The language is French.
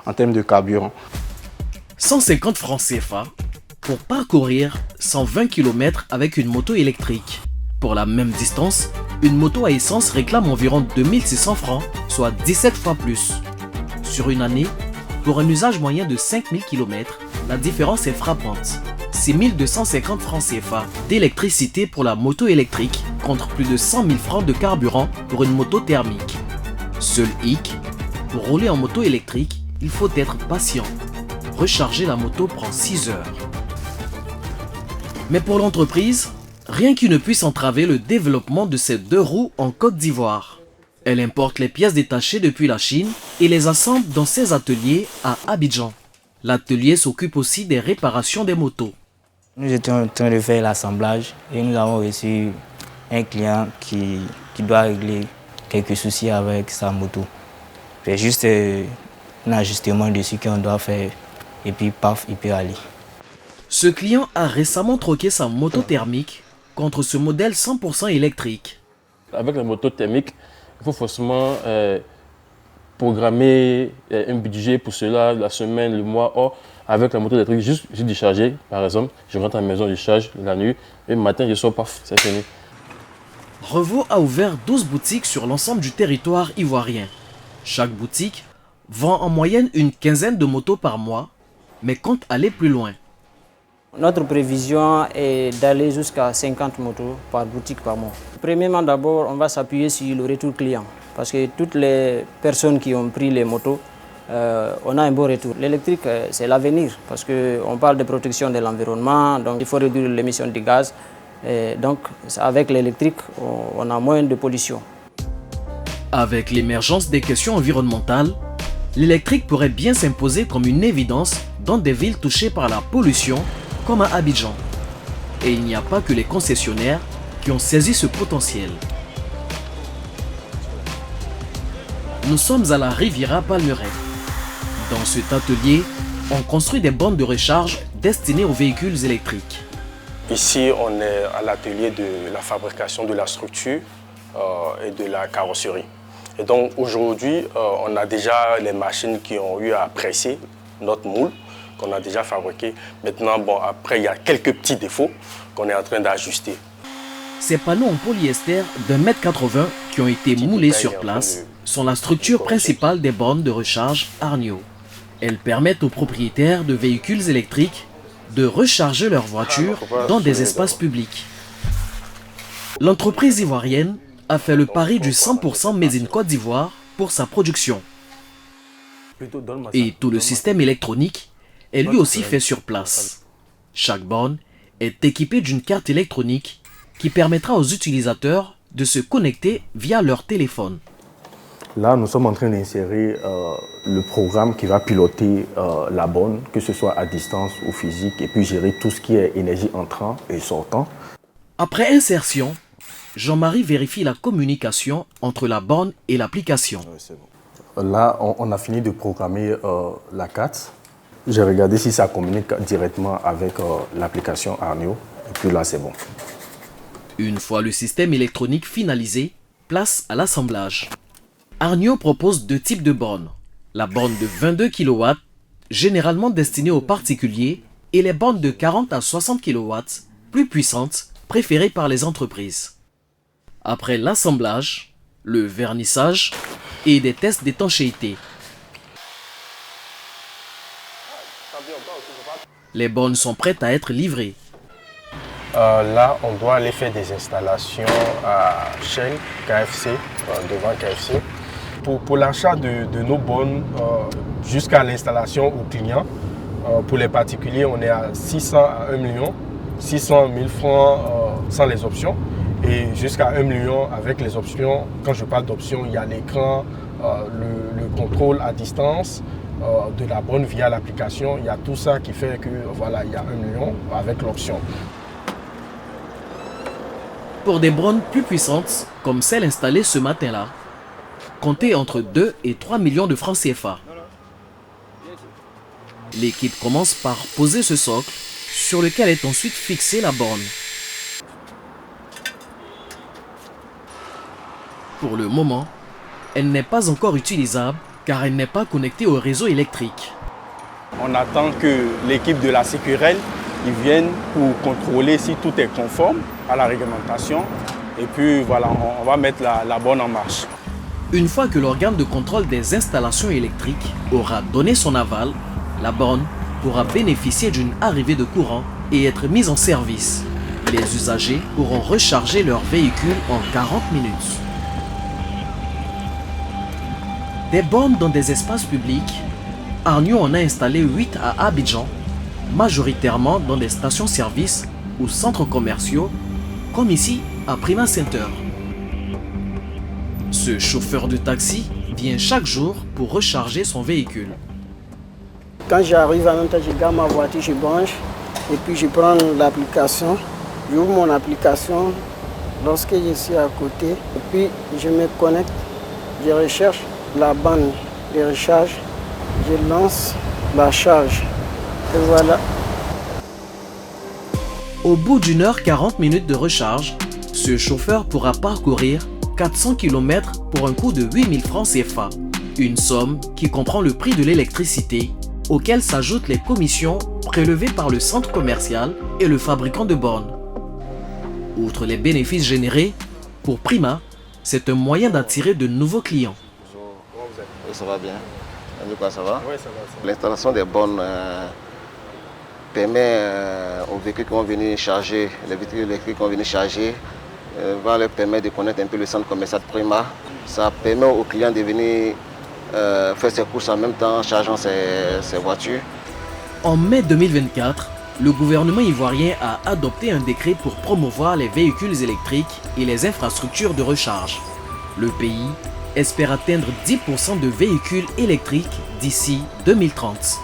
en termes de carburant. 150 francs CFA pour parcourir 120 km avec une moto électrique. Pour la même distance, une moto à essence réclame environ 2600 francs, soit 17 fois plus. Sur une année, pour un usage moyen de 5000 km, la différence est frappante. C'est 1250 francs CFA d'électricité pour la moto électrique contre plus de 100 000 francs de carburant pour une moto thermique. Seul hic, pour rouler en moto électrique, il faut être patient. Recharger la moto prend 6 heures. Mais pour l'entreprise, rien qui ne puisse entraver le développement de ces deux roues en Côte d'Ivoire. Elle importe les pièces détachées depuis la Chine et les assemble dans ses ateliers à Abidjan. L'atelier s'occupe aussi des réparations des motos. Nous étions en train de faire l'assemblage et nous avons reçu un client qui doit régler quelques soucis avec sa moto. C'est juste un ajustement dessus qu'on doit faire et puis paf, il peut aller. Ce client a récemment troqué sa moto thermique contre ce modèle 100% électrique. Avec la moto thermique, il faut forcément programmer un budget pour cela, la semaine, le mois. Or, avec la moto électrique, juste je décharger, par exemple, je rentre à la maison, je charge la nuit, et le matin, je sors, paf, c'est fini. Revo a ouvert 12 boutiques sur l'ensemble du territoire ivoirien. Chaque boutique vend en moyenne une quinzaine de motos par mois, mais compte aller plus loin. Notre prévision est d'aller jusqu'à 50 motos par boutique par mois. Premièrement, d'abord, on va s'appuyer sur le retour client. Parce que toutes les personnes qui ont pris les motos, on a un bon retour. L'électrique, c'est l'avenir. Parce qu'on parle de protection de l'environnement, donc il faut réduire l'émission de gaz. Et donc, avec l'électrique, on a moins de pollution. Avec l'émergence des questions environnementales, l'électrique pourrait bien s'imposer comme une évidence dans des villes touchées par la pollution, comme à Abidjan. Et il n'y a pas que les concessionnaires qui ont saisi ce potentiel. Nous sommes à la Riviera Palmeraie. Dans cet atelier, on construit des bornes de recharge destinées aux véhicules électriques. Ici, on est à l'atelier de la fabrication de la structure et de la carrosserie. Et donc aujourd'hui, on a déjà les machines qui ont eu à presser notre moule qu'on a déjà fabriqué. Maintenant, bon, après, il y a quelques petits défauts qu'on est en train d'ajuster. Ces panneaux en polyester d'1,80 m qui ont été moulés sur place sont la structure principale des bornes de recharge Arnio. Elles permettent aux propriétaires de véhicules électriques de recharger leurs voitures dans des espaces publics. L'entreprise ivoirienne a fait le pari du 100% Made in Côte d'Ivoire pour sa production. Et tout le système électronique est lui aussi fait sur place. Chaque borne est équipée d'une carte électronique qui permettra aux utilisateurs de se connecter via leur téléphone. Là, nous sommes en train d'insérer le programme qui va piloter la borne, que ce soit à distance ou physique, et puis gérer tout ce qui est énergie entrant et sortant. Après insertion, Jean-Marie vérifie la communication entre la borne et l'application. Là, on a fini de programmer la carte. J'ai regardé si ça communique directement avec l'application Arnio, et puis là, c'est bon. Une fois le système électronique finalisé, place à l'assemblage. Arnio propose deux types de bornes. La borne de 22 kW, généralement destinée aux particuliers, et les bornes de 40 à 60 kW, plus puissantes, préférées par les entreprises. Après l'assemblage, le vernissage et des tests d'étanchéité, les bornes sont prêtes à être livrées. Là, on doit aller faire des installations à Shell, KFC, devant KFC. Pour l'achat de nos bornes jusqu'à l'installation au client, pour les particuliers, on est à 600 à 1 million, 600 000 francs sans les options et jusqu'à 1 million avec les options. Quand je parle d'options, il y a l'écran, le contrôle à distance de la borne via l'application. Il y a tout ça qui fait que voilà, il y a 1 million avec l'option. Pour des bornes plus puissantes, comme celle installée ce matin-là, comptez entre 2 et 3 millions de francs CFA. L'équipe commence par poser ce socle sur lequel est ensuite fixée la borne. Pour le moment, elle n'est pas encore utilisable car elle n'est pas connectée au réseau électrique. On attend que l'équipe de la Sécurel vienne pour contrôler si tout est conforme à la réglementation. Et puis voilà, on va mettre la borne en marche. Une fois que l'organe de contrôle des installations électriques aura donné son aval, la borne pourra bénéficier d'une arrivée de courant et être mise en service. Les usagers pourront recharger leur véhicule en 40 minutes. Des bornes dans des espaces publics, Arnio en a installé 8 à Abidjan, majoritairement dans des stations-service ou centres commerciaux, comme ici à Prima Center. Ce chauffeur de taxi vient chaque jour pour recharger son véhicule. Quand j'arrive, en même temps, je garde ma voiture, je branche et puis je prends l'application. J'ouvre mon application lorsque je suis à côté et puis je me connecte, je recherche la bande de recharge, je lance la charge et voilà. Au bout d'une heure 40 minutes de recharge, ce chauffeur pourra parcourir 400 km pour un coût de 8000 francs CFA, une somme qui comprend le prix de l'électricité, auquel s'ajoutent les commissions prélevées par le centre commercial et le fabricant de bornes. Outre les bénéfices générés, pour Prima, c'est un moyen d'attirer de nouveaux clients. Oui, ça va bien. De quoi ça va? Oui, ça va. L'installation des bornes permet aux véhicules qui vont venir charger, les véhicules électriques qui vont venir charger, va leur permettre de connaître un peu le centre commercial de Prima. Ça permet aux clients de venir faire ses courses en même temps en chargeant ses voitures. En mai 2024, le gouvernement ivoirien a adopté un décret pour promouvoir les véhicules électriques et les infrastructures de recharge. Le pays espère atteindre 10% de véhicules électriques d'ici 2030.